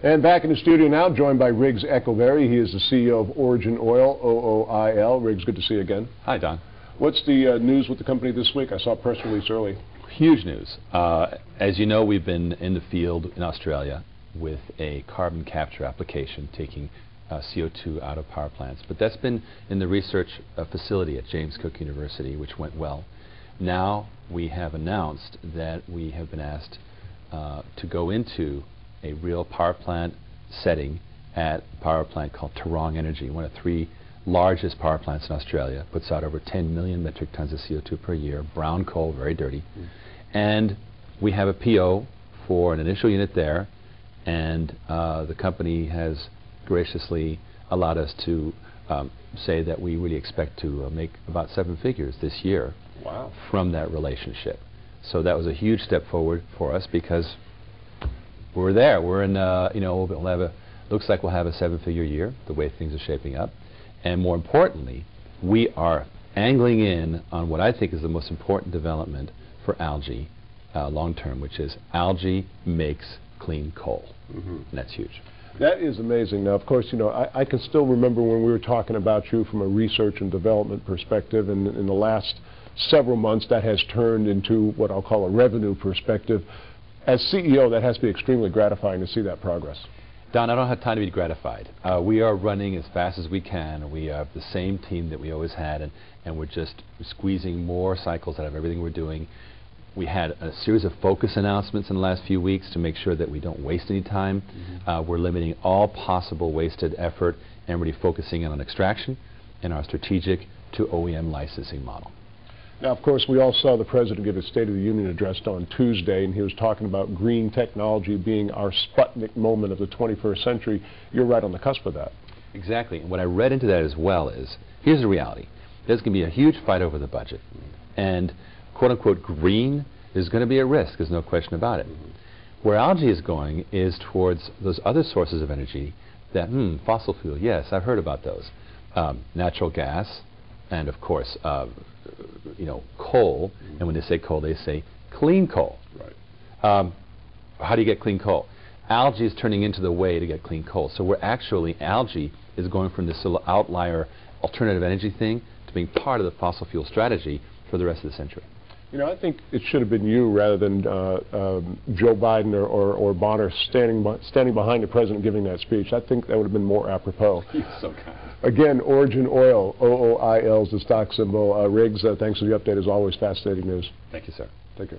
And back in the studio now, joined by Riggs Eckelberry. He is the CEO of Origin Oil, OOIL. Riggs, good to see you again. Hi, Don. What's the news with the company this week? I saw a press release early. Huge news. As you know, we've been in the field in Australia with a carbon capture application taking CO2 out of power plants. But that's been in the research facility at James Cook University, which went well. Now we have announced that we have been asked to go into a real power plant setting at a power plant called Tarong Energy, one of the 3 largest power plants in Australia, puts out over 10 million metric tons of CO2 per year, brown coal, very dirty. And we have a PO for an initial unit there, and the company has graciously allowed us to say that we really expect to make about 7 figures this year. Wow. From that relationship. So that was a huge step forward for us because we're there. We're in, we'll have looks like we'll have a 7-figure year, the way things are shaping up. And more importantly, we are angling in on what I think is the most important development for algae long term, which is algae makes clean coal. And that's huge. That is amazing. Now, of course, I can still remember when we were talking about you from a research and development perspective, and in the last several months that has turned into what I'll call a revenue perspective. As CEO, that has to be extremely gratifying to see that progress. Don, I don't have time to be gratified. We are running as fast as we can. We have the same team that we always had, and we're just squeezing more cycles out of everything we're doing. We had a series of focus announcements in the last few weeks to make sure that we don't waste any time. We're limiting all possible wasted effort and really focusing on extraction and our strategic to OEM licensing model. Now, of course, we all saw the President give his State of the Union address on Tuesday, and he was talking about green technology being our Sputnik moment of the 21st century. You're right on the cusp of that. Exactly. And what I read into that as well is, here's the reality. There's going to be a huge fight over the budget. And quote-unquote green is going to be a risk. There's no question about it. Where algae is going is towards those other sources of energy that, fossil fuel, yes, I've heard about those. Natural gas, and of course, coal, and when they say coal, they say clean coal. Right. How do you get clean coal? Algae is turning into the way to get clean coal. So algae is going from this little outlier alternative energy thing to being part of the fossil fuel strategy for the rest of the century. I think it should have been you rather than Joe Biden or Bonner standing behind the President giving that speech. I think that would have been more apropos. He's so kind. Again, Origin Oil, OOIL is the stock symbol. Riggs, thanks for the update. As always, fascinating news. Thank you, sir. Take care.